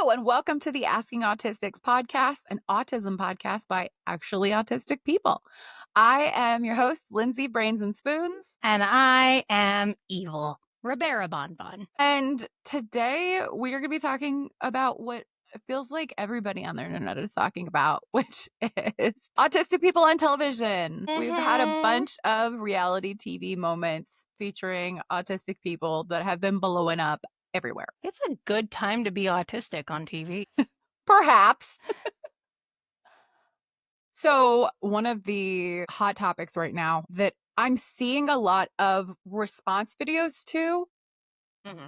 Hello, and welcome to the Asking Autistics podcast, an autism podcast by actually autistic people. I am your host, Lindsey Brains and Spoons. And I am evil, Ribera Bonbon. And today we are going to be talking about what it feels like everybody on the internet is talking about, which is autistic people on television. We've had a bunch of reality TV moments featuring autistic people that have been blowing up everywhere. It's a good time to be autistic on TV. Perhaps. So one of the hot topics right now that I'm seeing a lot of response videos to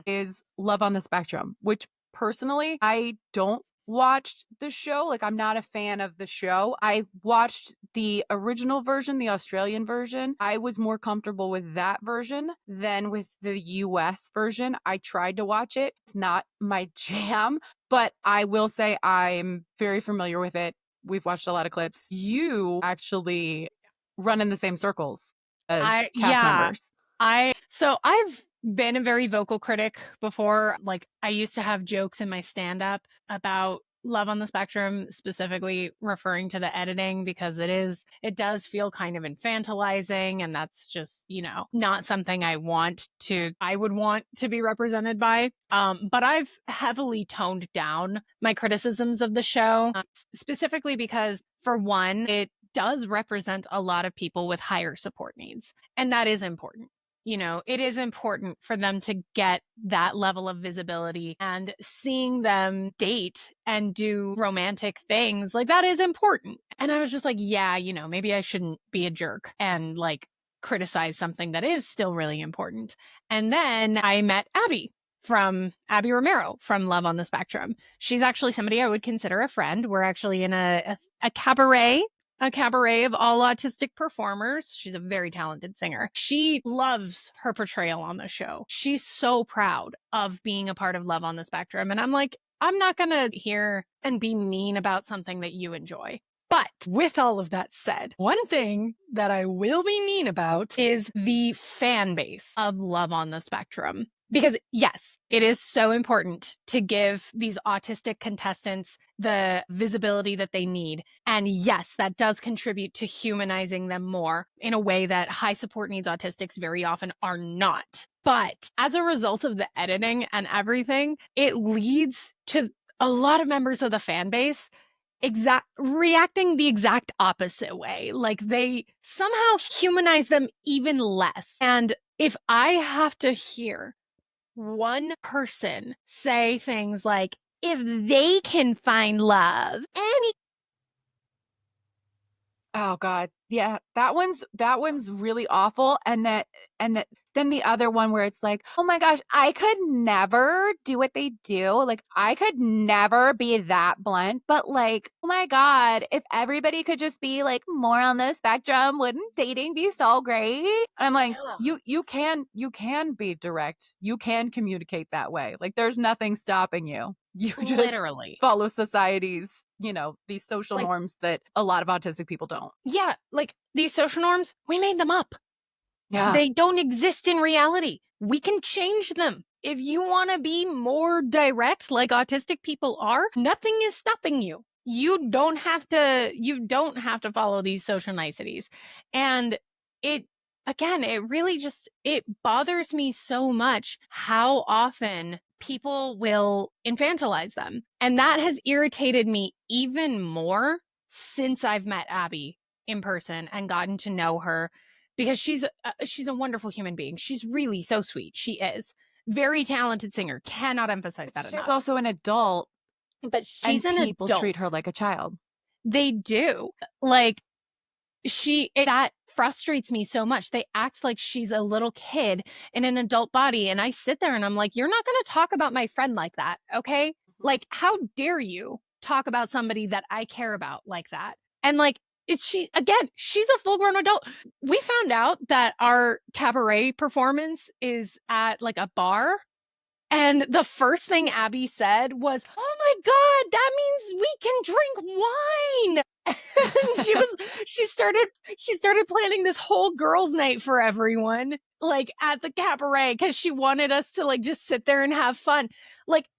is Love on the Spectrum, which personally, I don't watch the show. Like, I'm not a fan of the show. I watched the original version, the Australian version. I was more comfortable with that version than with the US version. I tried to watch it. It's not my jam, but I will say I'm very familiar with it. We've watched a lot of clips. You actually run in the same circles as cast members. So I've been a very vocal critic before. Like, I used to have jokes in my stand-up about Love on the Spectrum, specifically referring to the editing, because it does feel kind of infantilizing, and that's just, not something I would want to be represented by. But I've heavily toned down my criticisms of the show, specifically because, for one, it does represent a lot of people with higher support needs, and that is important. It is important for them to get that level of visibility, and seeing them date and do romantic things, like, that is important. And I was just like, yeah, maybe I shouldn't be a jerk and criticize something that is still really important. And then I met Abby Romero from Love on the Spectrum. She's actually somebody I would consider a friend. We're actually in a cabaret of all autistic performers. She's a very talented singer. She loves her portrayal on the show. She's so proud of being a part of Love on the Spectrum. And I'm like, I'm not going to hear and be mean about something that you enjoy. But with all of that said, one thing that I will be mean about is the fan base of Love on the Spectrum. Because yes, it is so important to give these autistic contestants the visibility that they need. And yes, that does contribute to humanizing them more in a way that high support needs autistics very often are not. But as a result of the editing and everything, it leads to a lot of members of the fan base reacting the exact opposite way. Like, they somehow humanize them even less. And if I have to hear one person say things like, if they can find love, Oh God. Yeah. That one's really awful. And then the other one where it's like, oh my gosh, I could never do what they do. Like, I could never be that blunt, but like, oh my God, if everybody could just be like more on the spectrum, wouldn't dating be so great? And I'm like, you can be direct. You can communicate that way. Like, there's nothing stopping you. You just literally follow society's, these social norms that a lot of autistic people don't. Yeah, these social norms, we made them up. Yeah. They don't exist in reality. We can change them. If you want to be more direct like autistic people are, nothing is stopping you. You don't have to follow these social niceties. And it really it bothers me so much how often people will infantilize them. And that has irritated me even more since I've met Abby in person and gotten to know her, because she's a wonderful human being. She's really so sweet. She is. Very talented singer. Cannot emphasize that enough. She's also an adult. But she's an adult. People treat her like a child. They do. That frustrates me so much. They act like she's a little kid in an adult body. And I sit there and I'm like, you're not going to talk about my friend like that, okay? Like, how dare you talk about somebody that I care about like that? And she's a full-grown adult. We found out that our cabaret performance is at a bar. And the first thing Abby said was, oh my God, that means we can drink wine. And she started planning this whole girls' night for everyone, at the cabaret, because she wanted us to just sit there and have fun.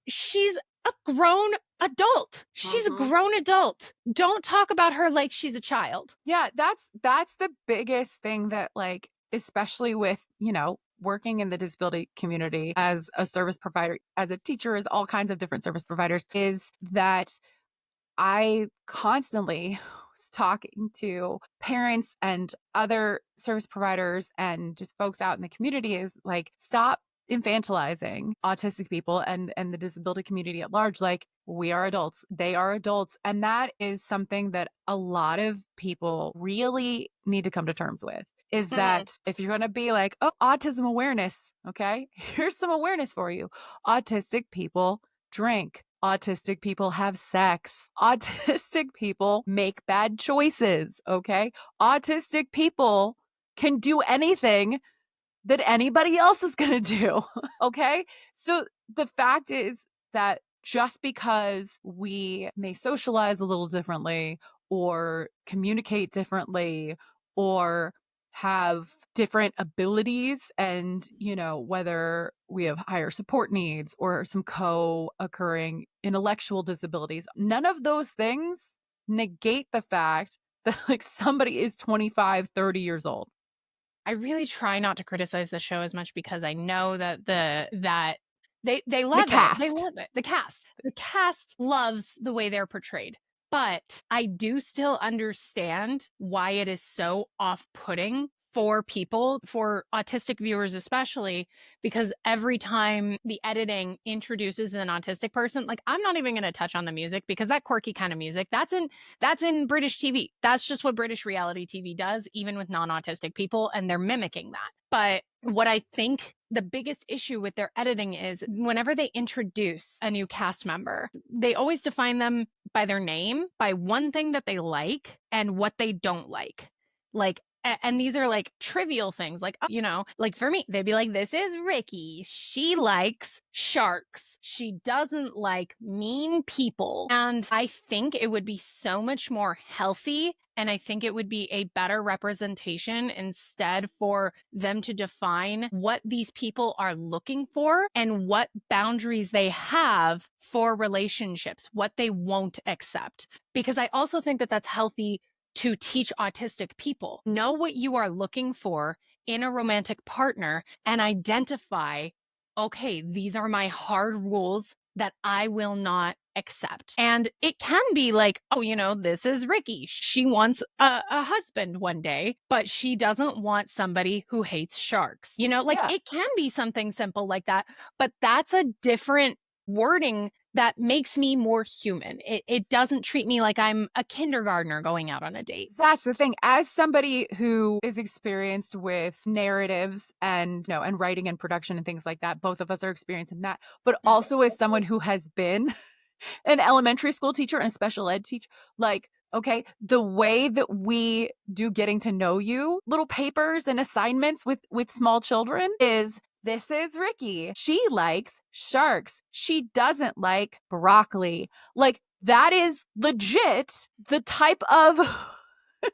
She's a grown adult. She's a grown adult. Don't talk about her like she's a child. Yeah, that's the biggest thing that, like, especially with, working in the disability community as a service provider, as a teacher, as all kinds of different service providers, is that I constantly was talking to parents and other service providers and just folks out in the community is like, stop infantilizing autistic people and the disability community at large. Like, we are adults, they are adults. And that is something that a lot of people really need to come to terms with. Is that if you're going to be like, oh, autism awareness, okay, here's some awareness for you. Autistic people drink. Autistic people have sex. Autistic people make bad choices, okay? Autistic people can do anything that anybody else is going to do, okay? So the fact is that just because we may socialize a little differently or communicate differently or have different abilities and, whether we have higher support needs or some co-occurring intellectual disabilities, none of those things negate the fact that like somebody is 25, 30 years old. I really try not to criticize the show as much because I know that they The love it. They cast. love it. The cast loves the way they're portrayed. But I do still understand why it is so off-putting for people, for autistic viewers especially, because every time the editing introduces an autistic person, like I'm not even going to touch on the music because that quirky kind of music, that's in British TV. That's just what British reality TV does, even with non-autistic people, and they're mimicking that. But what I think the biggest issue with their editing is whenever they introduce a new cast member, they always define them by their name, by one thing that they like and what they don't like. Like, and these are like trivial things, like, like for me, they'd be like, this is Riki. She likes sharks. She doesn't like mean people. And I think it would be so much more healthy. And I think it would be a better representation instead for them to define what these people are looking for and what boundaries they have for relationships, what they won't accept. Because I also think that that's healthy to teach autistic people. Know what you are looking for in a romantic partner and identify, okay, these are my hard rules that I will not accept. And it can be like, oh, this is Riki. She wants a husband one day, but she doesn't want somebody who hates sharks. Like Yeah. it can be something simple like that, but that's a different wording that makes me more human. It doesn't treat me like I'm a kindergartner going out on a date. That's the thing. As somebody who is experienced with narratives and and writing and production and things like that, both of us are experienced in that. But also as someone who has been an elementary school teacher and a special ed teacher, like, okay, the way that we do getting to know you, little papers and assignments with small children is, this is Riki. She likes sharks. She doesn't like broccoli. Like, that is legit the type of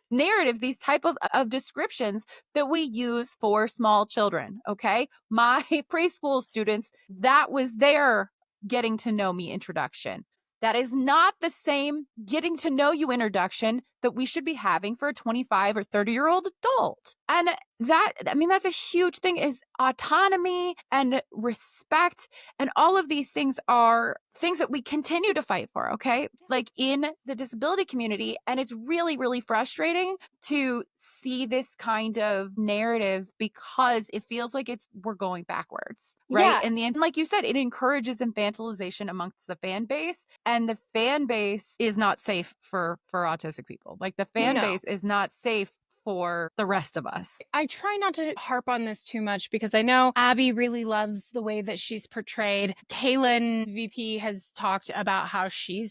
narratives, these type of descriptions that we use for small children. Okay. My preschool students, that was their getting to know me introduction. That is not the same getting to know you introduction that we should be having for a 25 or 30-year-old adult. And that's a huge thing, is autonomy and respect. And all of these things are things that we continue to fight for, okay? Like in the disability community. And it's really, really frustrating to see this kind of narrative because it feels like we're going backwards, right? Yeah. And like you said, it encourages infantilization amongst the fan base, and the fan base is not safe for autistic people. Like the fan No. base is not safe for the rest of us. I try not to harp on this too much because I know Abby really loves the way that she's portrayed. Kaylin VP has talked about how she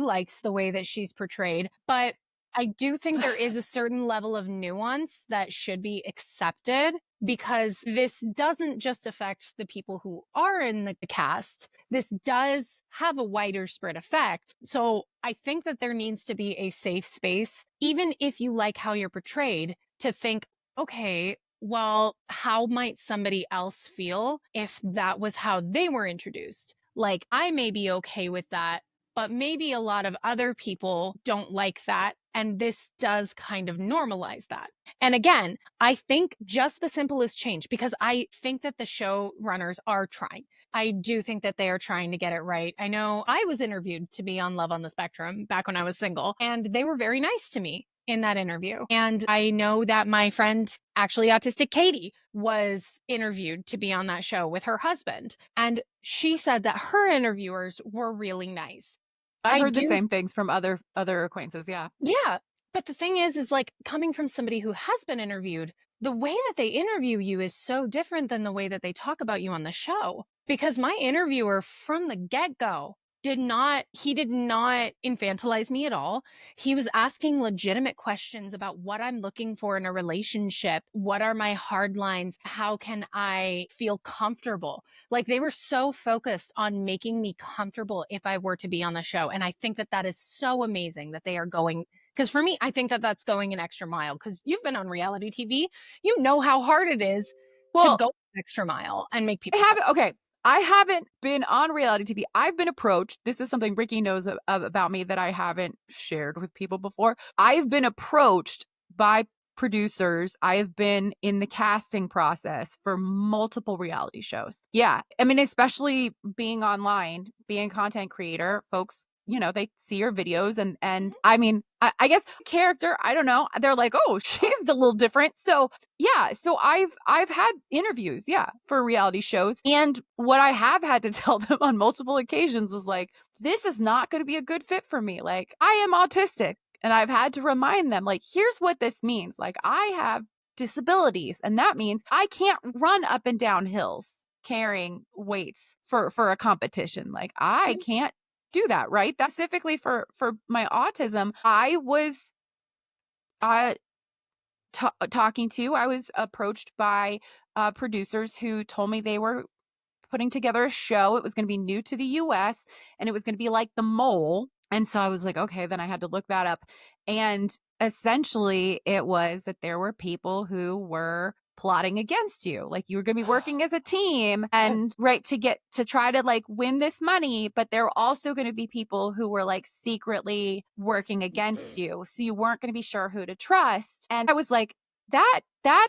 likes the way that she's portrayed, but I do think there is a certain level of nuance that should be accepted because this doesn't just affect the people who are in the cast. This does have a wider spread effect. So I think that there needs to be a safe space, even if you like how you're portrayed, to think, okay, well, how might somebody else feel if that was how they were introduced? Like, I may be okay with that but maybe a lot of other people don't like that. And this does kind of normalize that. And again, I think just the simplest change, because I think that the showrunners are trying. I do think that they are trying to get it right. I know I was interviewed to be on Love on the Spectrum back when I was single, and they were very nice to me in that interview. And I know that my friend, actually autistic Katie, was interviewed to be on that show with her husband. And she said that her interviewers were really nice. I've I heard the do. same things from other acquaintances. Yeah. Yeah. But the thing is like coming from somebody who has been interviewed, the way that they interview you is so different than the way that they talk about you on the show. Because my interviewer from the get-go he did not infantilize me at all. He was asking legitimate questions about what I'm looking for in a relationship. What are my hard lines? How can I feel comfortable? Like they were so focused on making me comfortable if I were to be on the show. And I think that that is so amazing that they are going, because for me, I think that that's going an extra mile, because you've been on reality TV. You know how hard it is to Well, go an extra mile and make I people haven't. Okay, I haven't been on reality TV. I've been approached. This is something Riki knows about me that I haven't shared with people before. I've been approached by producers. I have been in the casting process for multiple reality shows. Yeah, I mean, especially being online, being a content creator, folks. They see your videos and I mean, I guess character, I don't know. They're like, oh, she's a little different. So yeah, so I've had interviews, yeah, for reality shows. And what I have had to tell them on multiple occasions was like, this is not going to be a good fit for me. Like, I am autistic. And I've had to remind them, like, here's what this means. Like, I have disabilities, and that means I can't run up and down hills carrying weights for a competition. Like, I can't do that, right? That's specifically for my autism. I was I was approached by producers who told me they were putting together a show. It was going to be new to the US and it was going to be like The Mole. And so I was like, okay, then I had to look that up. And essentially, it was that there were people who were plotting against you. Like you were going to be working as a team and right to try to like win this money. But there were also going to be people who were like secretly working against you. So you weren't going to be sure who to trust. And I was like, that's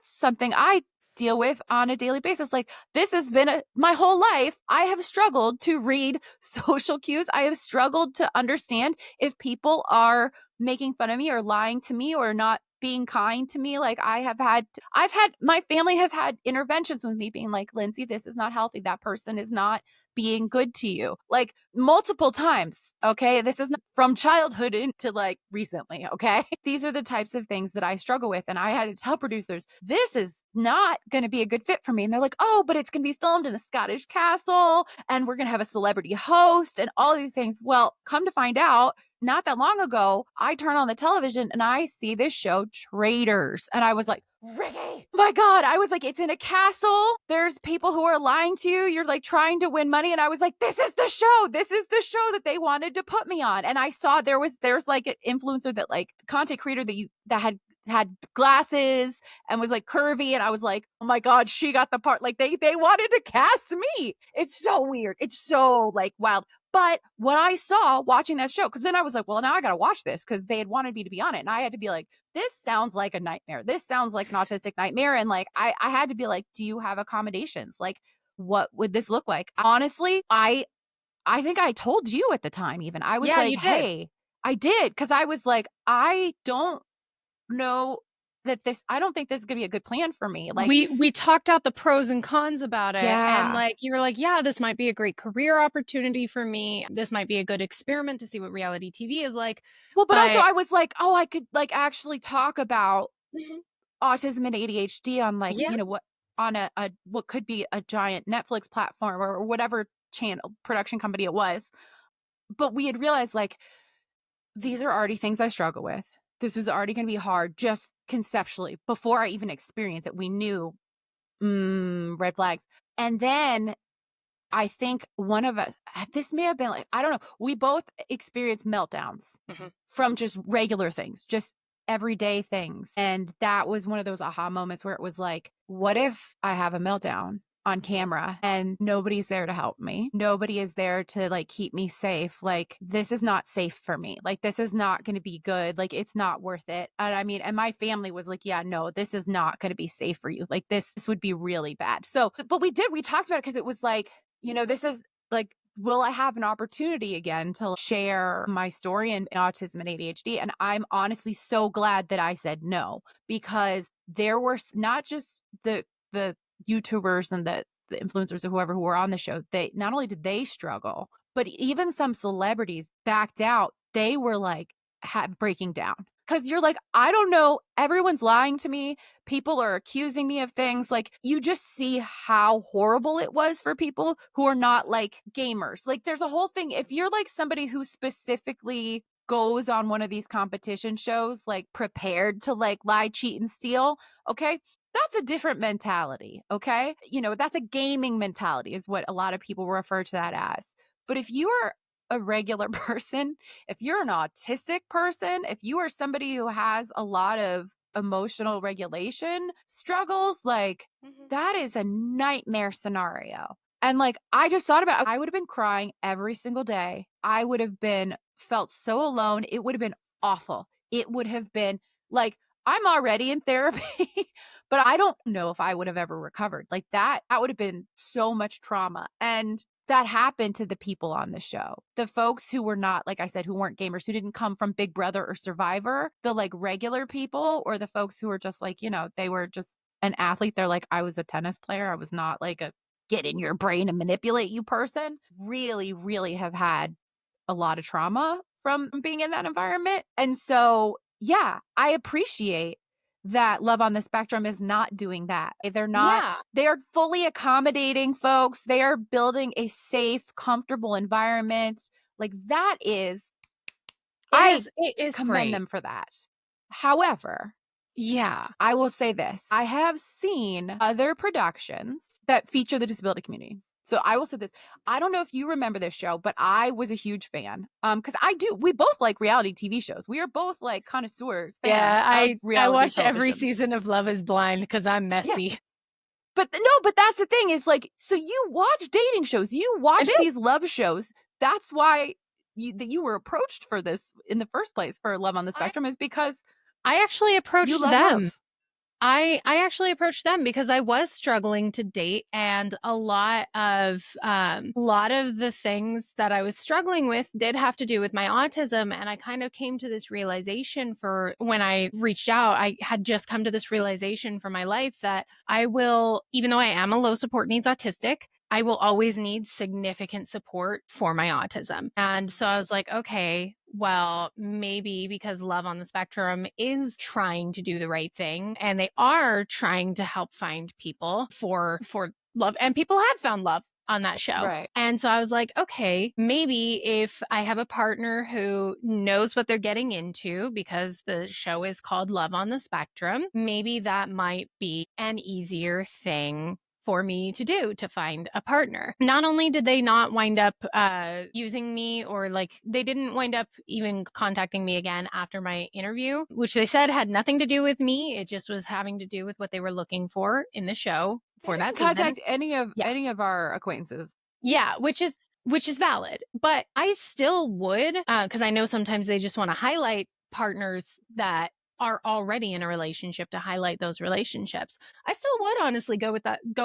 something I deal with on a daily basis. Like this has been my whole life. I have struggled to read social cues. I have struggled to understand if people are making fun of me or lying to me or not being kind to me. Like my family has had interventions with me being like, Lindsey, this is not healthy. That person is not being good to you, like multiple times. Okay. This is not from childhood into like recently. Okay. These are the types of things that I struggle with. And I had to tell producers, this is not going to be a good fit for me. And they're like, oh, but it's going to be filmed in a Scottish castle and we're going to have a celebrity host and all these things. Well, come to find out, not that long ago, I turn on the television and I see this show, Traitors. And I was like, Riki, oh my God. I was like, it's in a castle. There's people who are lying to you. You're like trying to win money. And I was like, this is the show. This is the show that they wanted to put me on. And I saw there's like an influencer that like content creator that had glasses and was like curvy. And I was like, oh my God, she got the part. Like they wanted to cast me. It's so weird. It's so like wild. But what I saw watching that show, because then I was like, well, now I got to watch this because they had wanted me to be on it. And I had to be like, this sounds like a nightmare. This sounds like an autistic nightmare. And like, I had to be like, do you have accommodations? Like, what would this look like? Honestly, I think I told you at the time, even. I was Yeah, like, you did. hey, I did. Because I was like, I don't know I don't think this is going to be a good plan for me. Like, We talked out the pros and cons about it, and yeah. like you were like, yeah, this might be a great career opportunity for me. This might be a good experiment to see what reality TV is like. Well, but also But I was like, oh, I could like actually talk about Mhm. autism and ADHD on like, Yeah, what on a what could be a giant Netflix platform or whatever channel production company it was. But we had realized like these are already things I struggle with. This was already going to be hard just conceptually before I even experienced it. We knew red flags. And then I think one of us, this may have been like, I don't know. We both experienced meltdowns Mhm. from just regular things, just everyday things. And that was one of those aha moments where it was like, what if I have a meltdown? on camera and nobody's there to help me. Nobody is there to like keep me safe. Like, this is not safe for me. Like, this is not going to be good. Like, it's not worth it. And I mean, and my family was like, yeah, no, this is not going to be safe for you. Like, this would be really bad. So, but we talked about it because it was like, this is like, will I have an opportunity again to share my story in autism and ADHD? And I'm honestly so glad that I said no, because there were not just the YouTubers and the influencers or whoever who were on the show. They not only did they struggle, but even some celebrities backed out. They were like breaking down. Because you're like, I don't know, everyone's lying to me. People are accusing me of things. Like, you just see how horrible it was for people who are not like gamers. Like, there's a whole thing. If you're like somebody who specifically goes on one of these competition shows, like prepared to like lie, cheat, and steal, okay, that's a different mentality. Okay. That's a gaming mentality is what a lot of people refer to that as. But if you are a regular person, if you're an autistic person, if you are somebody who has a lot of emotional regulation struggles, like that is a nightmare scenario. And like, I just thought about it. I would have been crying every single day. I would have felt so alone. It would have been awful. It would have been like, I'm already in therapy, but I don't know if I would have ever recovered. Like that would have been so much trauma. And that happened to the people on the show. The folks who were not, like I said, who weren't gamers, who didn't come from Big Brother or Survivor, the like regular people, or the folks who were just like, they were just an athlete. They're like, I was a tennis player. I was not like a get in your brain and manipulate you person. Really, really have had a lot of trauma from being in that environment. And so, yeah, I appreciate that Love on the Spectrum is not doing that. They're not, Yeah. they are fully accommodating folks. They are building a safe, comfortable environment. Like that is, It is commend great. them for that. However, yeah. I will say this. I have seen other productions that feature the disability community. So I will say this. I don't know if you remember this show, but I was a huge fan. Because we both like reality TV shows. We are both like connoisseurs, fans Yeah, of I reality watch every television. season of Love is Blind because I'm Yeah. messy. But no, but that's the thing is like, so you watch dating shows, you watch these love shows. That's why you were approached for this in the first place for Love on the Spectrum is because I actually you approached love them. love. I actually approached them because I was struggling to date, and a lot of the things that I was struggling with did have to do with my autism. And I kind of came to this realization for when I reached out, I had just come to this realization for my life that I will, even though I am a low support needs autistic, I will always need significant support for my autism. And so I was like, okay, well, maybe because Love on the Spectrum is trying to do the right thing and they are trying to help find people for love, and people have found love on that show. Right. And so I was like, okay, maybe if I have a partner who knows what they're getting into, because the show is called Love on the Spectrum, maybe that might be an easier thing for me to do to find a partner. Not only did they not wind up using me, or like they didn't wind up even contacting me again after my interview, which they said had nothing to do with me. It just was having to do with what they were looking for in the show for that season. Contact any of our acquaintances. Yeah, which is valid. But I still would, because I know sometimes they just want to highlight partners that are already in a relationship to highlight those relationships. I still would honestly go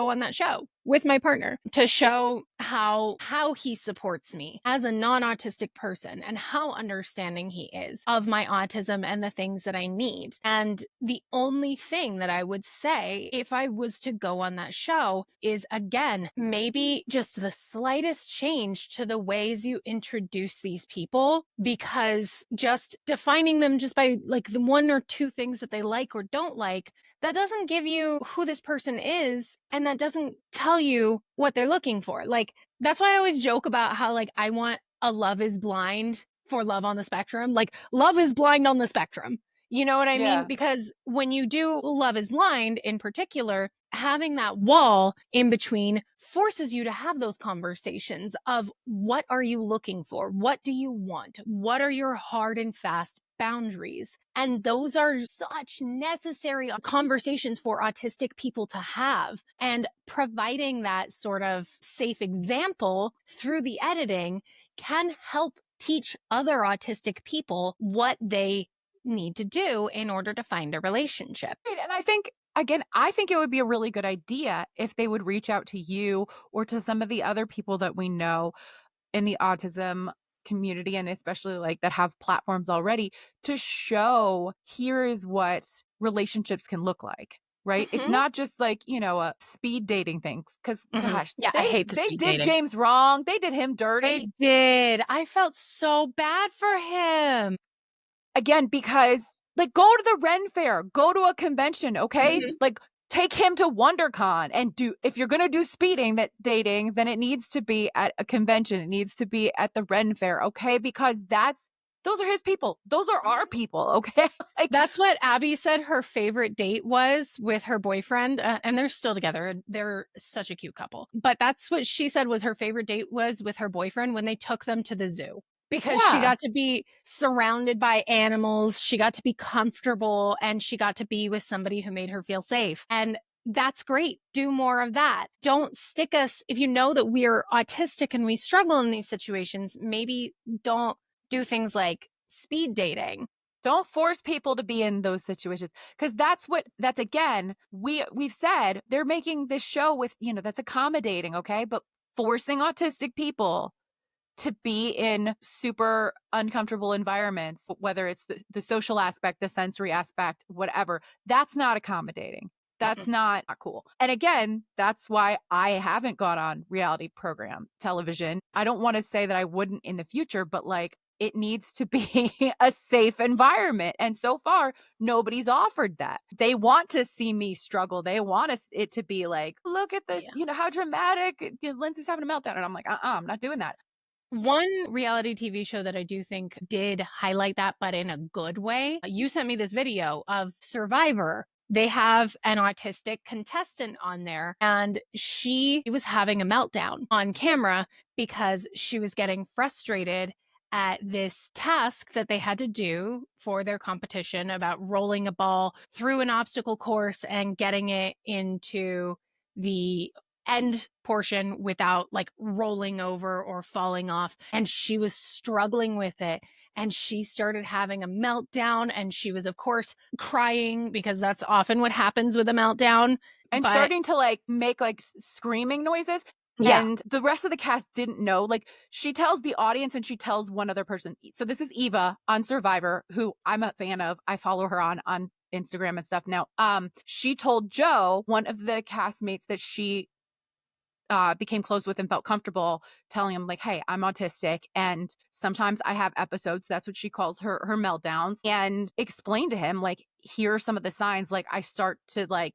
on that show with my partner to show how he supports me as a non-autistic person and how understanding he is of my autism and the things that I need. And the only thing that I would say if I was to go on that show is, again, maybe just the slightest change to the ways you introduce these people, because just defining them just by like the one or two things that they like or don't like, that doesn't give you who this person is, and that doesn't tell you what they're looking for. Like, that's why I always joke about how like I want a Love is Blind for Love on the Spectrum. Like, Love is Blind on the spectrum. You know what I mean? Because when you do Love is Blind in particular, having that wall in between forces you to have those conversations of what are you looking for? What do you want? What are your hard and fast boundaries. And those are such necessary conversations for autistic people to have. And providing that sort of safe example through the editing can help teach other autistic people what they need to do in order to find a relationship. Right. And I think, again, I think it would be a really good idea if they would reach out to you or to some of the other people that we know in the autism community, and especially like that have platforms already, to show here is what relationships can look like. Right. It's not just like, a speed dating thing. Because gosh, Yeah, I hate the they speed did dating. James wrong. They did him They dirty. did. I felt so bad for him. Again, because like go to the Ren Fair, go to a convention, okay? Like take him to WonderCon and if you're going to do dating, then it needs to be at a convention. It needs to be at the Ren Fair, okay? Because those are his people. Those are our people, okay? Like, That's what Abby said her favorite date was with her boyfriend, and they're still together. They're such a cute couple. But that's what she said was her favorite date was with her boyfriend when they took them to the zoo. Because she yeah. got to be surrounded by animals, she got to be comfortable, and she got to be with somebody who made her feel safe. And that's great. Do more of that. Don't stick us, if you know that we're autistic and we struggle in these situations, maybe don't do things like speed dating. Don't force people to be in those situations, because that's again, we've said they're making this show with, that's accommodating, okay? But forcing autistic people to be in super uncomfortable environments, whether it's the social aspect, the sensory aspect, whatever, that's not accommodating. That's not cool. And again, that's why I haven't gone on reality program television. I don't want to say that I wouldn't in the future, but like it needs to be a safe environment. And so far, nobody's offered that. They want to see me struggle. They want it to be like, look at this, how dramatic. Lindsay's having a meltdown. And I'm like, I'm not doing that. One reality TV show that I do think did highlight that, but in a good way, you sent me this video of Survivor. They have an autistic contestant on there, and she was having a meltdown on camera because she was getting frustrated at this task that they had to do for their competition about rolling a ball through an obstacle course and getting it into the end portion without like rolling over or falling off. And she was struggling with it. And she started having a meltdown. And she was, of course, crying because that's often what happens with a meltdown. And But starting to like make like screaming noises. yeah, And the rest of the cast didn't know. Like she tells the audience and she tells one other person. So this is Eva on Survivor, who I'm a fan of. I follow her on Instagram and stuff now. She told Joe, one of the castmates that she became close with and felt comfortable telling him like, hey, I'm autistic and sometimes I have episodes. That's what she calls her meltdowns, and explained to him like, here are some of the signs. Like I start to like,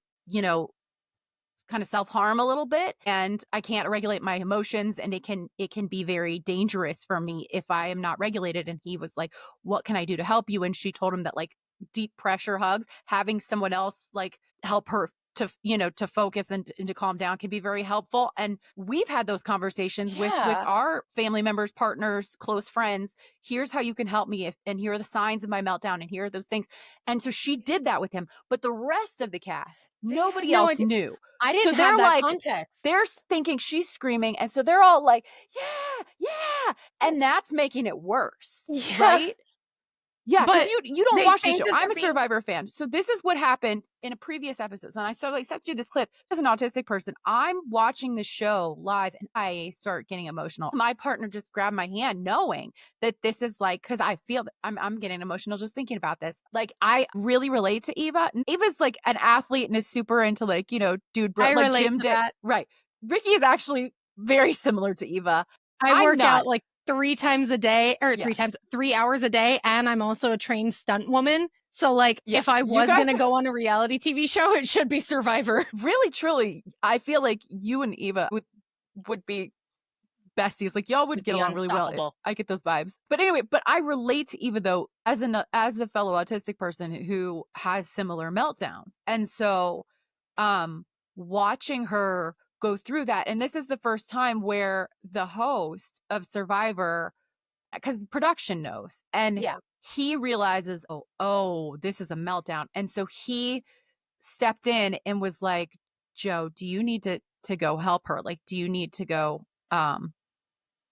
kind of self-harm a little bit and I can't regulate my emotions, and it can be very dangerous for me if I am not regulated. And he was like, what can I do to help you? And she told him that like deep pressure hugs, having someone else like help her to focus and to calm down can be very helpful. And we've had those conversations with our family members, partners, close friends. Here's how you can help me and here are the signs of my meltdown and here are those things. And so she did that with him, but the rest of the cast, nobody else knew. I didn't So have they're that like, context. they're thinking she's screaming. And so they're all like, yeah. And that's making it worse. Yeah. Right? Yeah, because But you don't they watch the think show. that I'm they're a being Survivor fan. So this is what happened in a previous episode. And I sent you this clip as an autistic person. I'm watching the show live and I start getting emotional. My partner just grabbed my hand knowing that this is like, because I feel that I'm getting emotional just thinking about this. Like I really relate to Eva. Eva's like an athlete and is super into like, dude, bro, I like relate gym to day. that. Right. Riki is actually very similar to Eva. I I'm work not. out like 3 times a day or Yeah. 3 hours a day. And I'm also a trained stunt woman. So like Yeah. if I You was guys going to go on a reality TV show, it should be Survivor. Really, truly, I feel like you and Eva would be besties. Like y'all would Would get be along really well. unstoppable. I get those vibes. But anyway, but I relate to Eva though as a fellow autistic person who has similar meltdowns. And so watching her go through that, and this is the first time where the host of Survivor, because production knows, and Yeah. he realizes, oh, this is a meltdown. And so he stepped in and was like, Joe, do you need to go help her? Like, do you need to go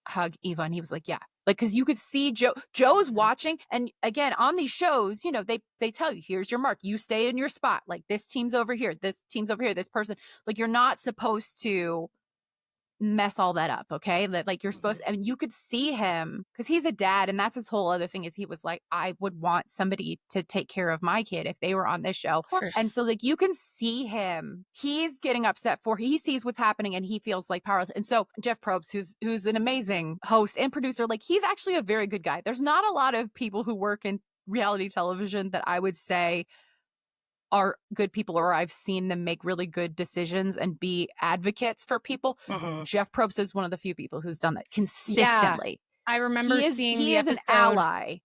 hug Eva? And he was like, yeah. Like, because you could see Joe's Mhm. watching. And again, on these shows, you know, they tell you, here's your mark. You stay in your spot. Like, this team's over here. This team's over here. This person. Like, you're not supposed to mess all that up, okay? That like you're supposed to, and you could see him because he's a dad, and that's his whole other thing is he was like, I would want somebody to take care of my kid if they were on this show. Of And so course. like you can see him, he's getting upset for he sees what's happening and he feels like powerless. And so Jeff Probst, who's an amazing host and producer, like he's actually a very good guy. There's not a lot of people who work in reality television that I would say are good people, or I've seen them make really good decisions and be advocates for people. Mhm. Jeff Probst is one of the few people who's done that Yeah. consistently. I remember seeing He the is an episode. ally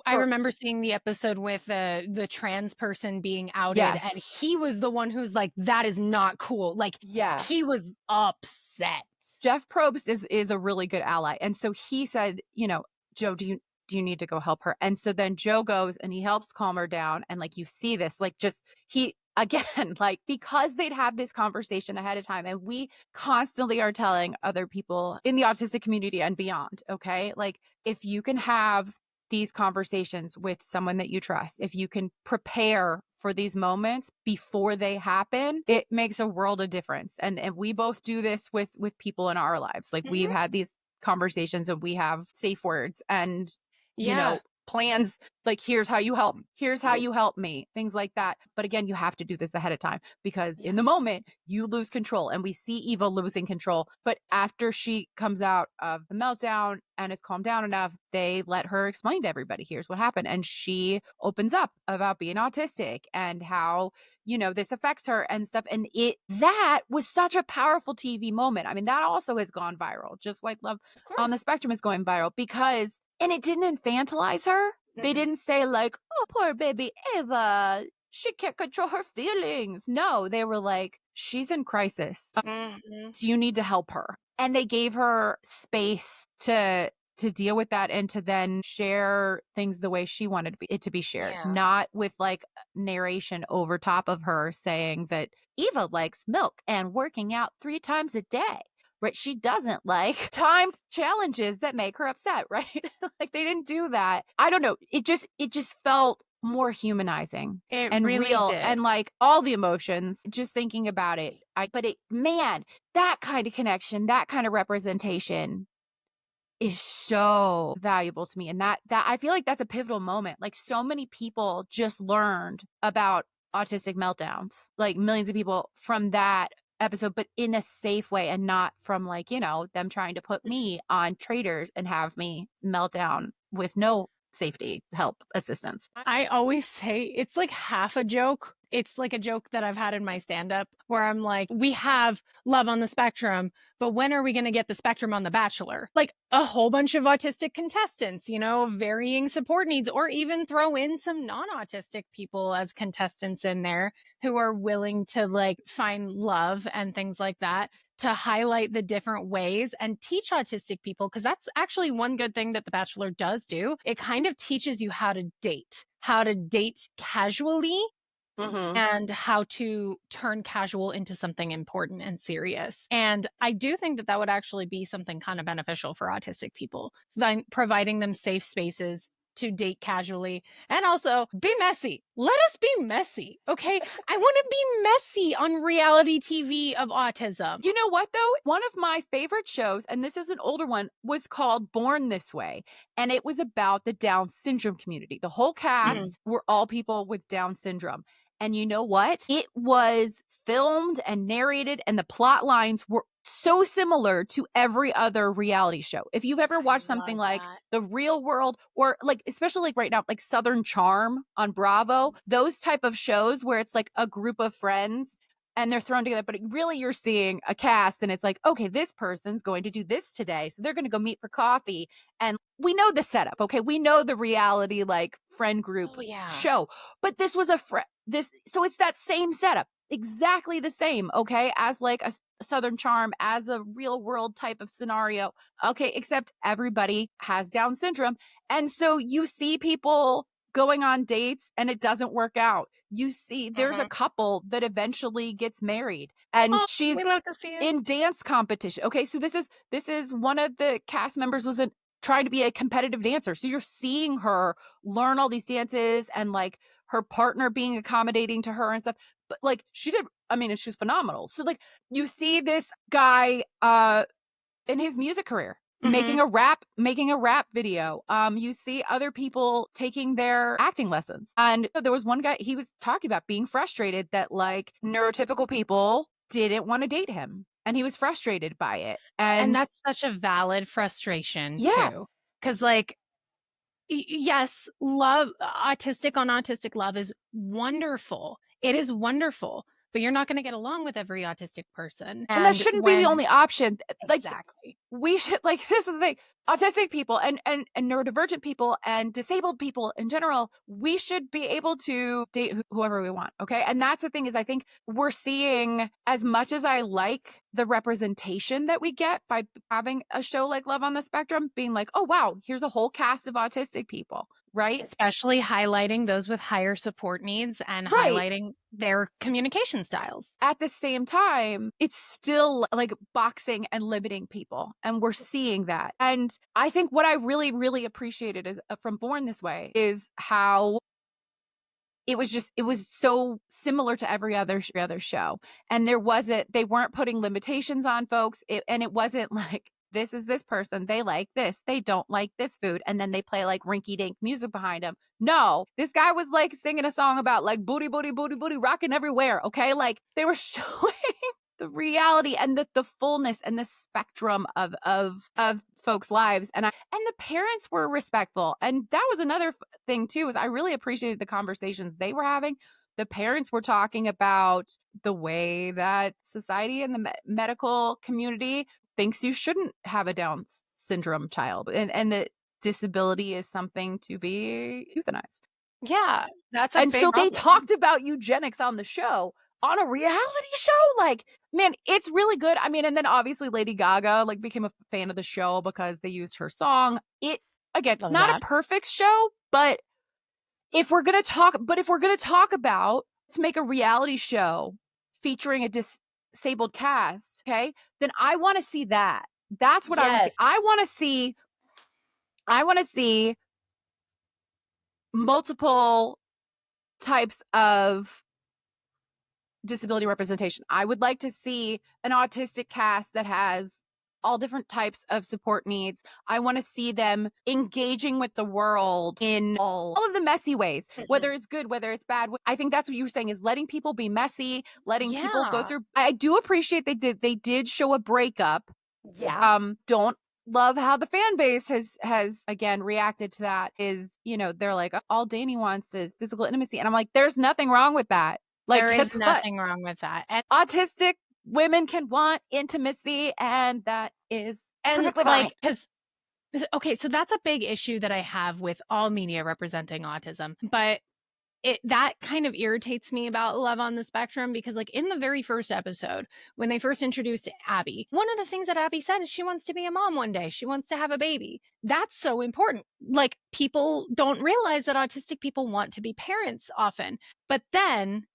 I for remember seeing the episode with the trans person being outed, and yes. he was the one who's like, that is not cool. Like, Yeah. he was upset. Jeff Probst is a really good ally. And so he said, you know, Joe, do you need to go help her? And so then Joe goes and he helps calm her down. And like you see this, like just he again, like because they'd have this conversation ahead of time, and we constantly are telling other people in the autistic community and beyond, okay? Like if you can have these conversations with someone that you trust, if you can prepare for these moments before they happen, it makes a world of difference. And we both do this with people in our lives. Like we've Mhm. had these conversations and we have safe words and, you Yeah. know, plans like here's how you help, here's how you help me, things like that. But again, you have to do this ahead of time because Yeah. in the moment you lose control, and we see Eva losing control. But after she comes out of the meltdown and is calmed down enough, they let her explain to everybody, here's what happened. And she opens up about being autistic and how, you know, this affects her and stuff. And that was such a powerful TV moment. I mean, that also has gone viral, just like Love Of on the course. Spectrum is going viral because, and it didn't infantilize her. They Mm-mm. didn't say like, oh, poor baby Eva, she can't control her feelings. No, they were like, she's in crisis. Mhm. Do you need to help her? And they gave her space to deal with that and to then share things the way she wanted it to be shared, Yeah. not with like narration over top of her saying that Eva likes milk and working out 3 times a day. Right. She doesn't like time challenges that make her upset. Right. Like they didn't do that. I don't know. It just felt more humanizing It and really real did. and like all the emotions just thinking about it. But it, man, that kind of connection, that kind of representation is so valuable to me. And that I feel like that's a pivotal moment. Like so many people just learned about autistic meltdowns, like millions of people from that episode, but in a safe way and not from like, you know, them trying to put me on traders and have me meltdown with no safety, help, assistance. I always say it's like half a joke. It's like a joke that I've had in my stand up where I'm like, we have Love on the Spectrum, but when are we going to get the spectrum on The Bachelor? Like a whole bunch of autistic contestants, you know, varying support needs, or even throw in some non autistic people as contestants in there who are willing to like find love and things like that, to highlight the different ways and teach autistic people, because that's actually one good thing that The Bachelor does do. It kind of teaches you how to date casually, Mm-hmm. and how to turn casual into something important and serious. And I do think that that would actually be something kind of beneficial for autistic people, providing them safe spaces to date casually and also be messy. Let us be messy, okay? I want to be messy on reality TV of autism. You know what, though? One of my favorite shows, and this is an older one, was called Born This Way. And it was about the Down syndrome community. The whole Mhm. cast were all people with Down syndrome. And you know what? It was filmed and narrated, and the plot lines were so similar to every other reality show. If you've ever I watched something love like that. The Real World, or like, especially like right now, like Southern Charm on Bravo, those type of shows where it's like a group of friends and they're thrown together, but really you're seeing a cast and it's like, okay, this person's going to do this today. So they're going to go meet for coffee. And we know the setup. Okay. We know the reality, like friend group Oh, yeah. show, but this was so it's that same setup. exactly the same, okay, as like a Southern Charm, as a real world type of scenario. Okay, except everybody has Down syndrome. And so you see people going on dates and it doesn't work out. You see there's a Mhm. couple that eventually gets married and Oh, we she's love to see it. in dance competition. Okay, so this is one of the cast members was trying to be a competitive dancer. So you're seeing her learn all these dances and like her partner being accommodating to her and stuff. But like she did, I mean, and she was phenomenal. So like you see this guy in his music career Mhm. making a rap video. You see other people taking their acting lessons. And there was one guy, he was talking about being frustrated that like neurotypical people didn't want to date him. And he was frustrated by it. And And that's such a valid frustration yeah, too. 'Cause like yes, love autistic on autistic love is wonderful. It is wonderful, but you're not gonna get along with every autistic person. and that And shouldn't be the when only option. Like exactly. we should like this is the thing, autistic people and neurodivergent people and disabled people in general, we should be able to date whoever we want, okay? And that's the thing, is I think we're seeing, as much as I like the representation that we get by having a show like Love on the Spectrum, being like, oh wow, here's a whole cast of autistic people, right? Especially highlighting those with higher support needs and Right. highlighting their communication styles. At the same time, it's still like boxing and limiting people. And we're seeing that. And I think what I really, really appreciated from Born This Way is how it was so similar to every other show. And they weren't putting limitations on folks. And it wasn't like, this is this person, they like this, they don't like this food, and then they play like rinky dink music behind them. No, this guy was like singing a song about like booty, booty, booty, booty, rocking everywhere. Okay. Like they were showing the reality and the fullness and the spectrum of folks' lives. And the parents were respectful. And that was another thing too, is I really appreciated the conversations they were having. The parents were talking about the way that society and the medical community thinks you shouldn't have a Down syndrome child, and that disability is something to be euthanized. Yeah, that's a And big so they problem. talked about eugenics on the show, on a reality show. Like, man, it's really good. I mean, and then obviously Lady Gaga like became a fan of the show because they used her song. It, again, Love not a that. perfect show, but if we're gonna talk about, let's make a reality show featuring a disabled cast, okay? Then I want to see that. That's what I want to see. Yes. I want to see multiple types of disability representation. I would like to see an autistic cast that has all different types of support needs. I want to see them engaging with the world in all of the messy ways, Mhm. whether it's good, whether it's bad. I think that's what you were saying, is letting people be messy, letting people go Yeah. through. I do appreciate they did show a breakup. Yeah. Don't love how the fan base has again reacted to that. Is, they're like, all Danny wants is physical intimacy. And I'm like, there's nothing wrong with that. Like, There guess is what? nothing wrong with that. Autistic women can want intimacy, and that is And perfectly fine. like, because okay, so that's a big issue that I have with all media representing autism. But that kind of irritates me about Love on the Spectrum because, like, in the very first episode, when they first introduced Abby, one of the things that Abby said is she wants to be a mom one day. She wants to have a baby. That's so important. Like, people don't realize that autistic people want to be parents often. But then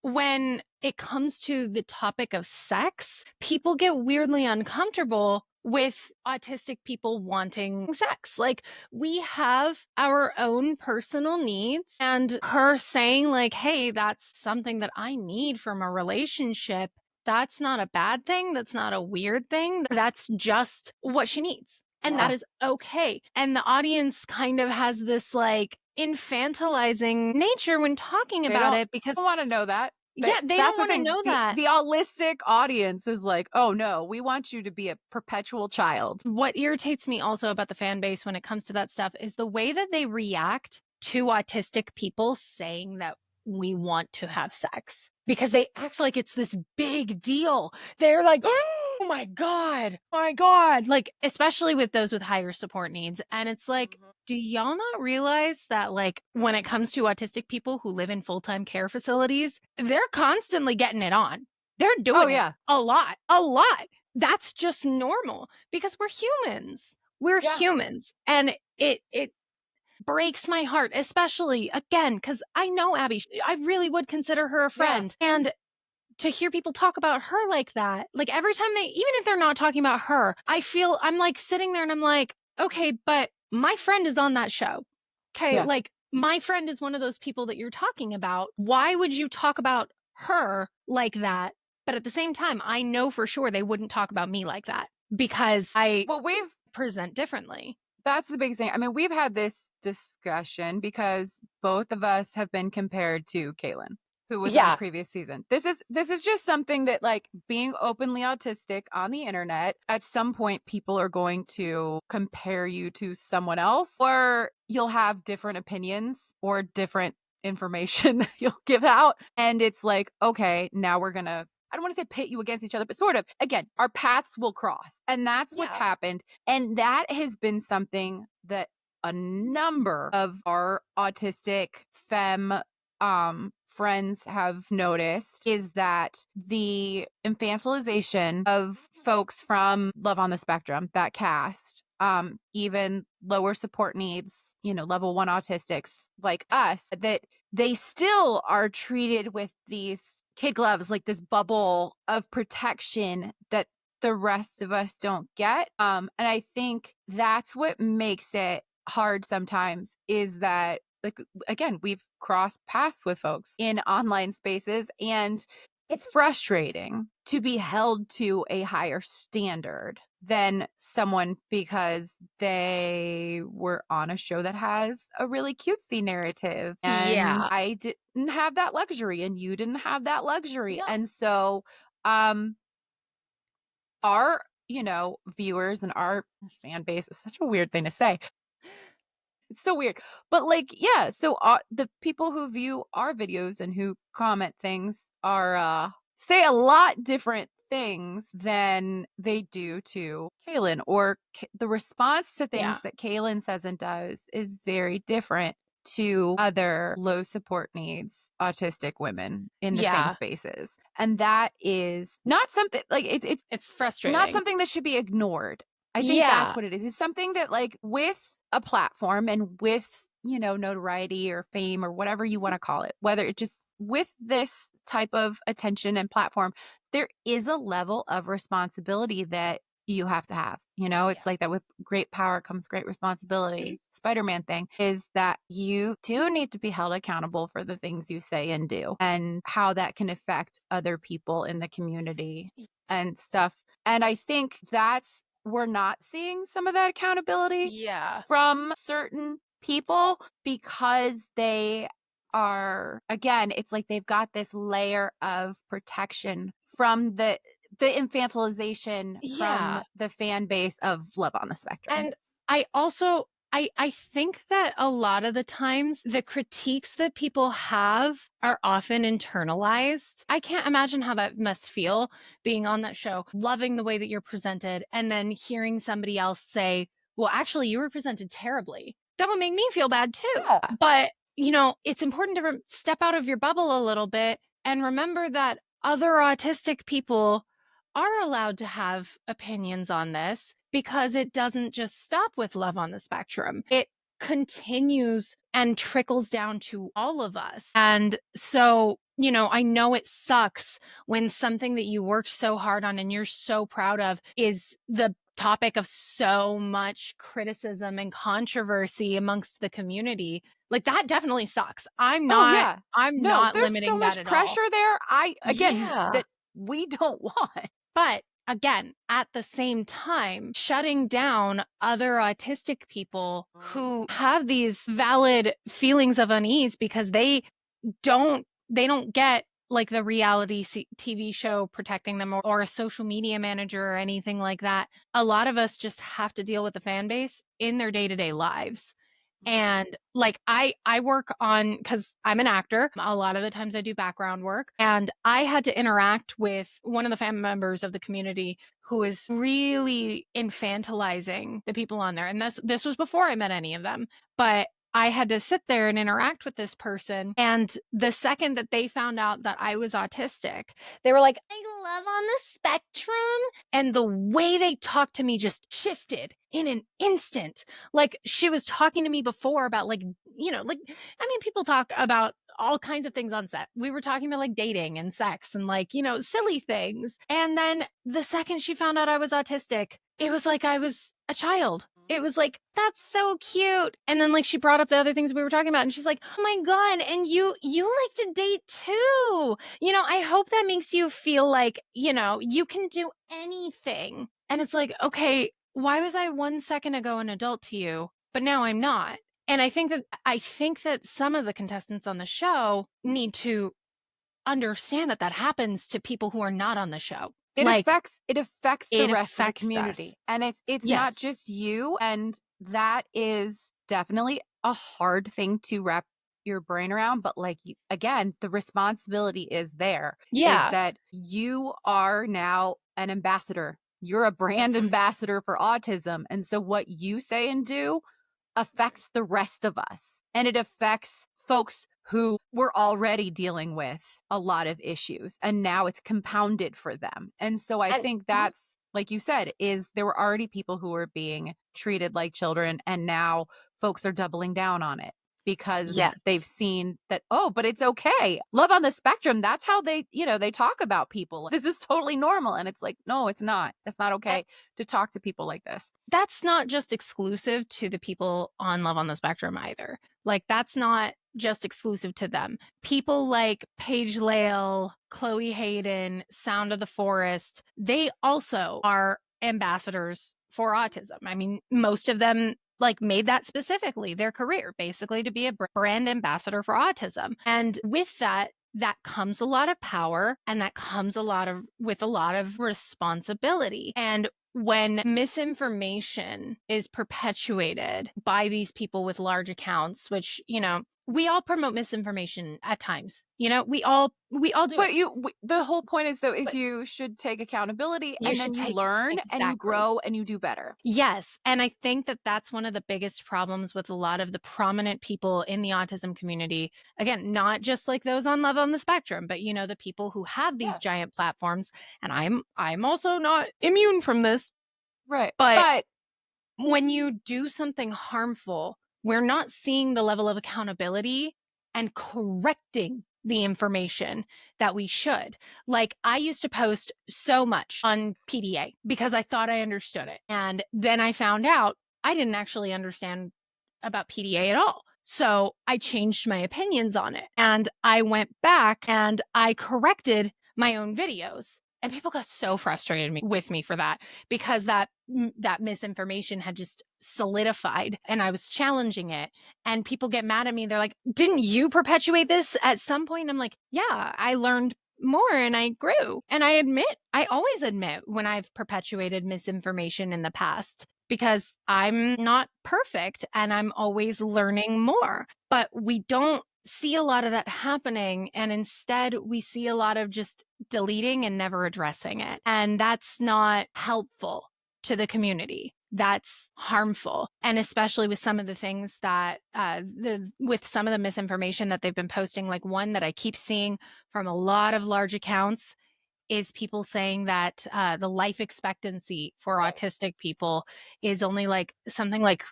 when it comes to the topic of sex, people get weirdly uncomfortable with autistic people wanting sex. Like, we have our own personal needs, and her saying, like, hey, that's something that I need from a relationship. That's not a bad thing. That's not a weird thing. That's just what she needs. And that Yeah. is okay. And the audience kind of has this like infantilizing nature when talking They about don't it because want to know that. yeah, they That's don't the wanna thing. know The that. the holistic audience is like, oh no, we want you to be a perpetual child. What irritates me also about the fan base when it comes to that stuff is the way that they react to autistic people saying that we want to have sex because they act like it's this big deal. They're like, oh my God, my God. Like, especially with those with higher support needs. And it's like, do y'all not realize that, like, when it comes to autistic people who live in full-time care facilities, they're constantly getting it on. They're Oh doing it yeah. a lot, a lot. That's just normal because we're humans. We're Yeah. humans. And it breaks my heart, especially again, because I know Abby. I really would consider her a Yeah. friend. And to hear people talk about her like that, like every time even if they're not talking about her, I'm like sitting there and I'm like, okay, but my friend is on that show. Okay. Yeah. Like my friend is one of those people that you're talking about. Why would you talk about her like that? But at the same time, I know for sure they wouldn't talk about me like that because I Well, present differently. that's the big thing. I mean, we've had this discussion because both of us have been compared to Kaylin, who was on a Yeah. previous season. This is just something that, like, being openly autistic on the internet, at some point people are going to compare you to someone else, or you'll have different opinions or different information that you'll give out. And it's like, okay, now we're gonna, I don't want to say pit you against each other, but sort of, again, our paths will cross. And that's what's Yeah. happened. And that has been something that a number of our autistic femme friends have noticed, is that the infantilization of folks from Love on the Spectrum, that cast, even lower support needs, level 1 autistics like us, that they still are treated with these kid gloves, like this bubble of protection that the rest of us don't get. And I think that's what makes it hard sometimes, is that, like, again, we've crossed paths with folks in online spaces, and it's frustrating to be held to a higher standard than someone because they were on a show that has a really cutesy narrative. And Yeah. I didn't have that luxury, and you didn't have that luxury. No. And so, our, viewers and our fan base is such a weird thing to say. It's so weird. But, like, yeah, so the people who view our videos and who comment things are say a lot different things than they do to Kaylin, or the response to Yeah. things that Kaylin says and does is very different to other low support needs autistic women in the same Yeah. spaces. And that is not something, like, it's It's not frustrating. something that should be ignored. I think that's Yeah. what it is. It's something that, like, with a platform and with, notoriety or fame or whatever you want to call it, whether it just with this type of attention and platform, there is a level of responsibility that you have to have. Yeah. It's like that with great power comes great responsibility. Spider-Man thing is that you do need to be held accountable for the things you say and do, and how that can affect other people in the community and stuff. And I think that's, we're not seeing some of that accountability Yeah. from certain people because they are, again, it's like they've got this layer of protection from the infantilization from Yeah. the fan base of Love on the Spectrum. And I also I think that a lot of the times the critiques that people have are often internalized. I can't imagine how that must feel being on that show, loving the way that you're presented, and then hearing somebody else say, well, actually, you were presented terribly. That would make me feel bad too. Yeah. But, it's important to step out of your bubble a little bit and remember that other autistic people are allowed to have opinions on this because it doesn't just stop with Love on the Spectrum. It continues and trickles down to all of us. And so, I know it sucks when something that you worked so hard on and you're so proud of is the topic of so much criticism and controversy amongst the community. Like that definitely sucks. I'm Oh not yeah. I'm No, not there's so limiting that much at all. pressure there. Again, Yeah. that we don't want. But again, at the same time, shutting down other autistic people who have these valid feelings of unease because they don't get like the reality TV show protecting them, or a social media manager or anything like that. A lot of us just have to deal with the fan base in their day-to-day lives. And like I work on, because I'm an actor, a lot of the times I do background work, and I had to interact with one of the family members of the community who is really infantilizing the people on there. And this was before I met any of them, but I had to sit there and interact with this person. And the second that they found out that I was autistic, they were like, I love on the spectrum. And the way they talked to me just shifted in an instant. Like, she was talking to me before about like, like, I mean, people talk about all kinds of things on set. We were talking about like dating and sex and like, silly things. And then the second she found out I was autistic, it was like I was a child. It was like, that's so cute. And then like she brought up the other things we were talking about, and she's like, oh my God, and you like to date too. I hope that makes you feel like, you can do anything. And it's like, okay, why was I 1 second ago an adult to you, but now I'm not? And I think that some of the contestants on the show need to understand that happens to people who are not on the show. It affects the It rest of the affects community. us. And it's not Yes. just you. And that is definitely a hard thing to wrap your brain around. But like, again, the responsibility is there, is Yeah. that you are now an ambassador. You're a brand ambassador for autism. And so what you say and do affects the rest of us. And it affects folks who were already dealing with a lot of issues, and now it's compounded for them. And so I And think that's, like you said, is there were already people who were being treated like children, and now folks are doubling down on it because yes. they've seen that, oh, but it's okay. Love on the spectrum, that's how they talk about people. This is totally normal. And it's like, no, it's not. It's not okay to talk to people like this. That's not just exclusive to the people on Love on the Spectrum either. Like, that's not just exclusive to them. People like Paige Lale, Chloe Hayden, Sound of the Forest, they also are ambassadors for autism. I mean, most of them like made that specifically their career, basically to be a brand ambassador for autism. And with that comes a lot of power, and that comes with a lot of responsibility. And when misinformation is perpetuated by these people with large accounts, which, we all promote misinformation at times, we all do But it. the whole point is, though, is But you should take accountability, you and then should you take it. learn and you Exactly. grow and you do better. Yes. And I think that that's one of the biggest problems with a lot of the prominent people in the autism community. Again, not just like those on Love on the Spectrum, but the people who have these giant platforms. And I'm also not immune from this. Right. But But when you do something harmful, we're not seeing the level of accountability and correcting the information that we should. Like, I used to post so much on PDA because I thought I understood it. And then I found out I didn't actually understand about PDA at all. So I changed my opinions on it, and I went back and I corrected my own videos. And people got so frustrated with me for that, because that misinformation had just solidified, and I was challenging it. And people get mad at me. They're like, didn't you perpetuate this at some point? I'm like, yeah, I learned more and I grew. And I always admit when I've perpetuated misinformation in the past, because I'm not perfect and I'm always learning more. But we don't see a lot of that happening. And instead, we see a lot of just deleting and never addressing it. And that's not helpful to the community. That's harmful. And especially with some of the things that, with some of the misinformation that they've been posting, like one that I keep seeing from a lot of large accounts is people saying that the life expectancy for autistic people is only like something like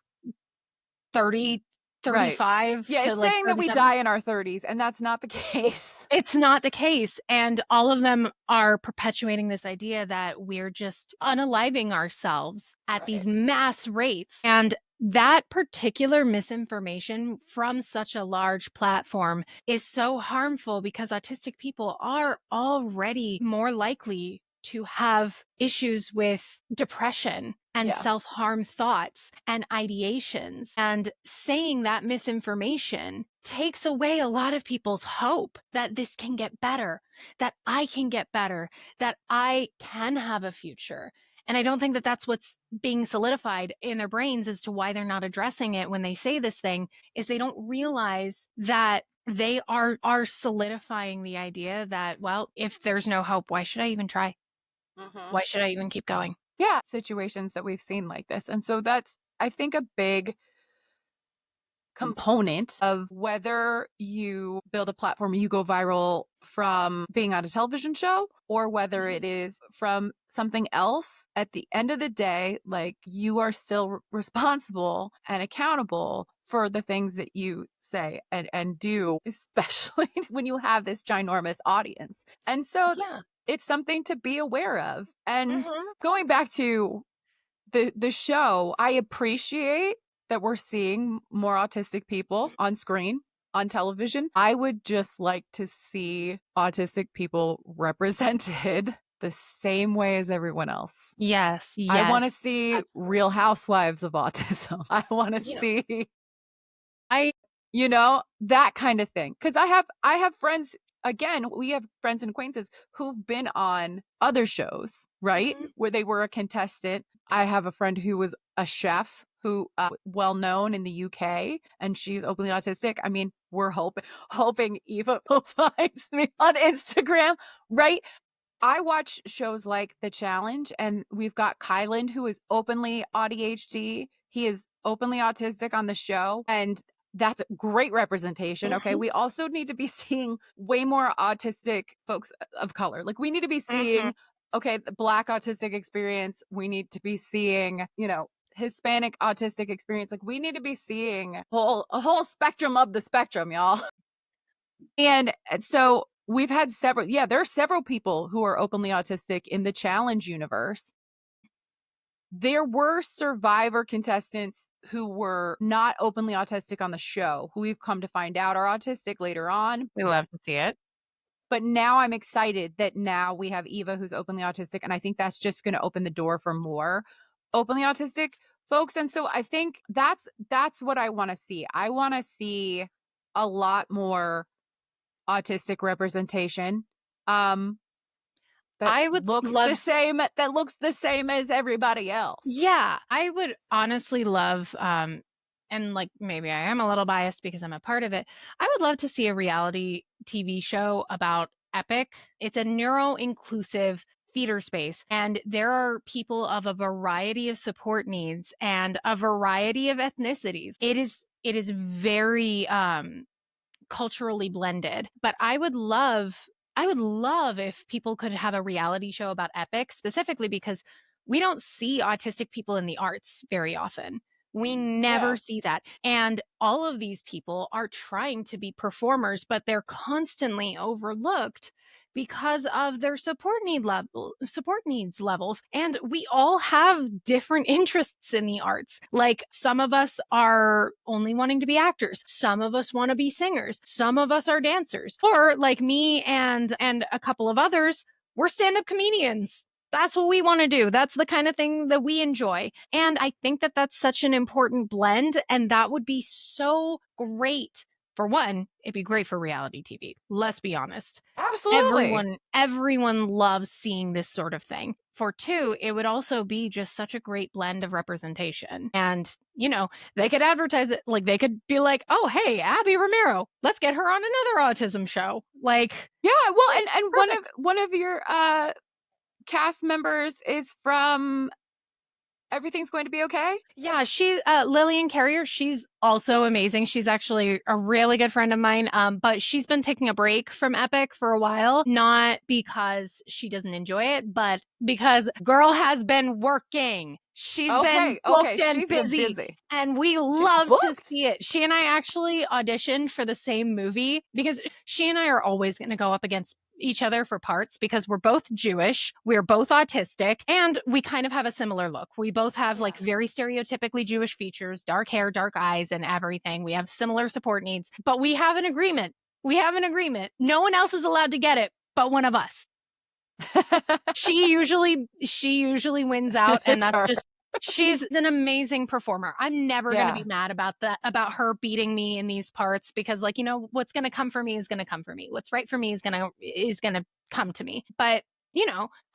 30, right. 35 Yeah, to it's like saying that we 37. die in our 30s, and that's not the case. It's not the case. And all of them are perpetuating this idea that we're just unaliving ourselves at these mass rates. And that particular misinformation from such a large platform is so harmful, because autistic people are already more likely to have issues with depression and Yeah. self-harm thoughts and ideations. And saying that misinformation takes away a lot of people's hope that this can get better, that I can get better, that I can have a future. And I don't think that that's what's being solidified in their brains as to why they're not addressing it when they say this thing, is they don't realize that they are solidifying the idea that, well, if there's no hope, why should I even try? Mm-hmm. Why should I even keep going? Yeah, situations that we've seen like this. And so that's, I think, a big component of whether you build a platform, you go viral from being on a television show, or whether it is from something else. At the end of the day, like, you are still responsible and accountable for the things that you say and do, especially when you have this ginormous audience. And so Yeah. it's something to be aware of. And Mhm. going back to the show, I appreciate that we're seeing more autistic people on screen, on television. I would just like to see autistic people represented the same way as everyone else. Yes. I want to Yes. see Real Absolutely. Housewives of Autism. I want to You know, see, I that kind of thing. Cuz I have friends, again, we have friends and acquaintances who've been on other shows, right? Mhm. Where they were a contestant. I have a friend who was a chef who well known in the UK, and she's openly autistic. I mean, we're hoping Eva finds me on Instagram, right? I watch shows like The Challenge, and we've got Kylan, who is openly ADHD. He is openly autistic on the show, and that's great representation. Okay. Mhm. We also need to be seeing way more autistic folks of color. Like, we need to be Mhm. seeing, okay, the Black autistic experience. We need to be seeing, Hispanic autistic experience. Like, we need to be seeing a whole spectrum of the spectrum, y'all. And so we've had there are several people who are openly autistic in the challenge universe. There were survivor contestants who were not openly autistic on the show, who we've come to find out are autistic later on. We love to see it. But now I'm excited that now we have Eva, who's openly autistic. And I think that's just going to open the door for more openly autistic folks. And so I think that's what I want to see. I want to see a lot more autistic representation, um that I would looks the love same as everybody else. Yeah, I would honestly love, and like maybe I am a little biased because I'm a part of it. I would love to see a reality TV show about Epic. It's a neuro inclusive theater space, and there are people of a variety of support needs and a variety of ethnicities. It is very culturally blended. But I would love if people could have a reality show about Epic, specifically because we don't see autistic people in the arts very often. We never Yeah, see that. And all of these people are trying to be performers, but they're constantly overlooked because of their support needs levels. And we all have different interests in the arts. Like, some of us are only wanting to be actors, some of us want to be singers, some of us are dancers, or like me and a couple of others, we're stand-up comedians. That's what we want to do. That's the kind of thing that we enjoy. And I think that that's such an important blend. And that would be so great. For one, it'd be great for reality TV. Let's be honest. absolutely. Everyone loves seeing this sort of thing. For two, it would also be just such a great blend of representation. And, they could advertise it, like they could be like, "Oh, hey, Abby Romero, let's get her on another autism show." Yeah, well, Like, and perfect. one of your cast members is from Everything's Going to Be Okay. Yeah, she Lillian Carrier, she's also amazing. She's actually a really good friend of mine. But she's been taking a break from Epic for a while, not because she doesn't enjoy it, but because girl has been working. She's been Okay, booked and she's been busy. busy. And we She's love to booked. see it. She and I actually auditioned for the same movie because she and I are always going to go up against each other for parts because we're both Jewish, we're both autistic, and we kind of have a similar look. We both have like very stereotypically Jewish features, dark hair, dark eyes, and everything. We have similar support needs, but we have an agreement. We have an agreement. No one else is allowed to get it but one of us. She usually wins out, and It's that's her. just she's an amazing performer. I'm never going to Yeah. be mad about her beating me in these parts because, like, what's going to come for me is going to come for me. What's right for me is going to come to me. But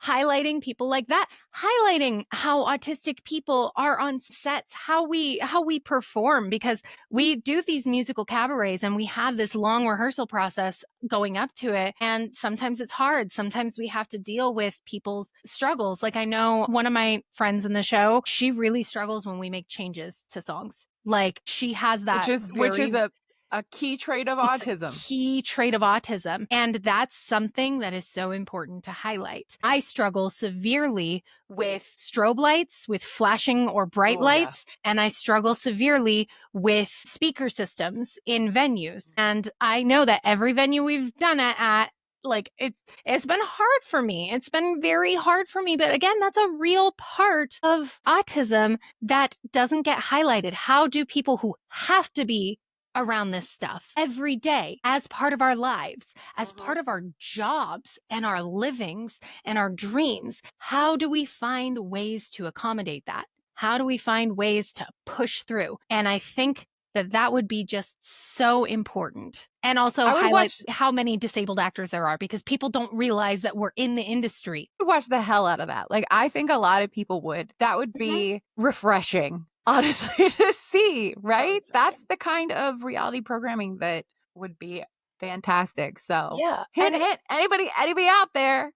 highlighting people like that, highlighting how autistic people are on sets, how we perform, because we do these musical cabarets and we have this long rehearsal process going up to it. And sometimes it's hard. Sometimes we have to deal with people's struggles. Like, I know one of my friends in the show, she really struggles when we make changes to songs. Like, she has that which is a key trait of it's a autism. key trait of autism. And that's something that is so important to highlight. I struggle severely with strobe lights, with flashing or bright lights, and I struggle severely with speaker systems in venues. And I know that every venue we've done it at, like, it's been hard for me. It's been very hard for me. But again, that's a real part of autism that doesn't get highlighted. How do people who have to be around this stuff every day as part of our lives, as part of our jobs and our livings and our dreams, how do we find ways to accommodate that? How do we find ways to push through? And I think that would be just so important. And also highlight how many disabled actors there are, because people don't realize that we're in the industry. I would watch the hell out of that. Like, I think a lot of people would. That would be refreshing, honestly, to see, right? That's the kind of reality programming that would be fantastic. So yeah, hint, anybody out there.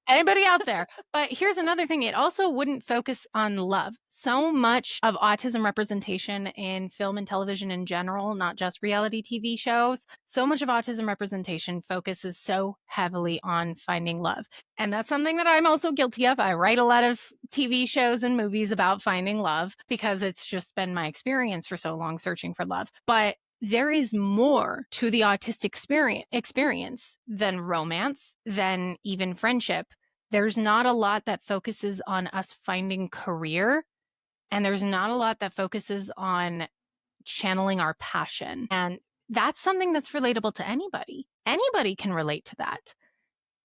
But here's another thing. It also wouldn't focus on love. So much of autism representation in film and television in general, not just reality TV shows, so much of autism representation focuses so heavily on finding love. And that's something that I'm also guilty of. I write a lot of TV shows and movies about finding love because it's just been my experience for so long, searching for love. But there is more to the autistic experience than romance, than even friendship. There's not a lot that focuses on us finding career, and there's not a lot that focuses on channeling our passion. And that's something that's relatable to anybody. Anybody can relate to that.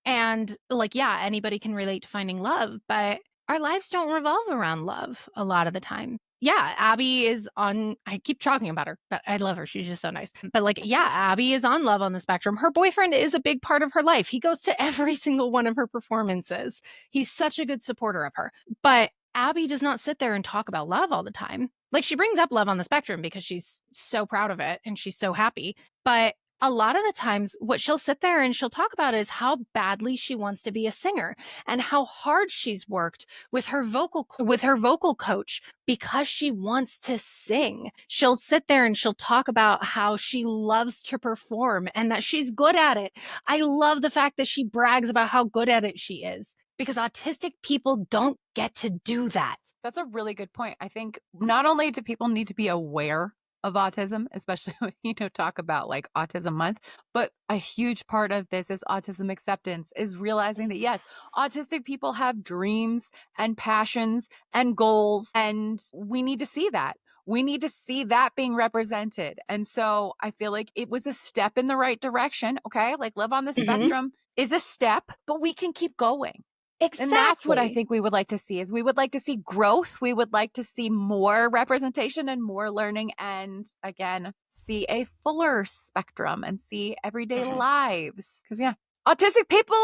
And like, yeah, anybody can relate to finding love, but our lives don't revolve around love a lot of the time. Yeah, Abby is on, I keep talking about her, but I love her. She's just so nice. But like, yeah, Abby is on Love on the Spectrum. Her boyfriend is a big part of her life. He goes to every single one of her performances. He's such a good supporter of her. But Abby does not sit there and talk about love all the time. Like, she brings up Love on the Spectrum because she's so proud of it and she's so happy. But a lot of the times what she'll sit there and she'll talk about is how badly she wants to be a singer and how hard she's worked with her vocal coach because she wants to sing. She'll sit there and she'll talk about how she loves to perform and that she's good at it. I love the fact that she brags about how good at it she is, because autistic people don't get to do that. That's a really good point. I think not only do people need to be aware of autism, especially when talk about like Autism Month, but a huge part of this is autism acceptance, is realizing that yes, autistic people have dreams and passions and goals, and we need to see that. We need to see that being represented. And so I feel like it was a step in the right direction. Okay, like Love on the Spectrum is a step, but we can keep going. Exactly. And that's what I think we would like to see, is we would like to see growth. We would like to see more representation and more learning, and again, see a fuller spectrum and see everyday lives. Because yeah, autistic people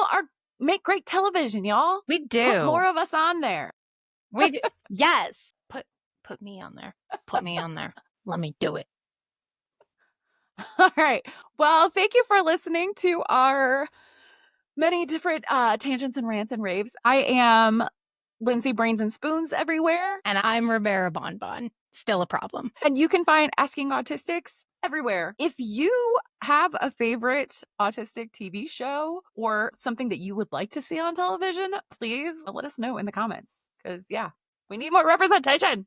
make great television, y'all. We do. Put more of us on there. We do. Yes. Put me on there. Put me on there. Let me do it. All right. Well, thank you for listening to our many different tangents and rants and raves. I am Lindsey Brains and Spoons everywhere. And I'm Rivera Bonbon. Still a problem. And you can find Asking Autistics everywhere. If you have a favorite autistic TV show or something that you would like to see on television, please let us know in the comments. Because yeah, we need more representation.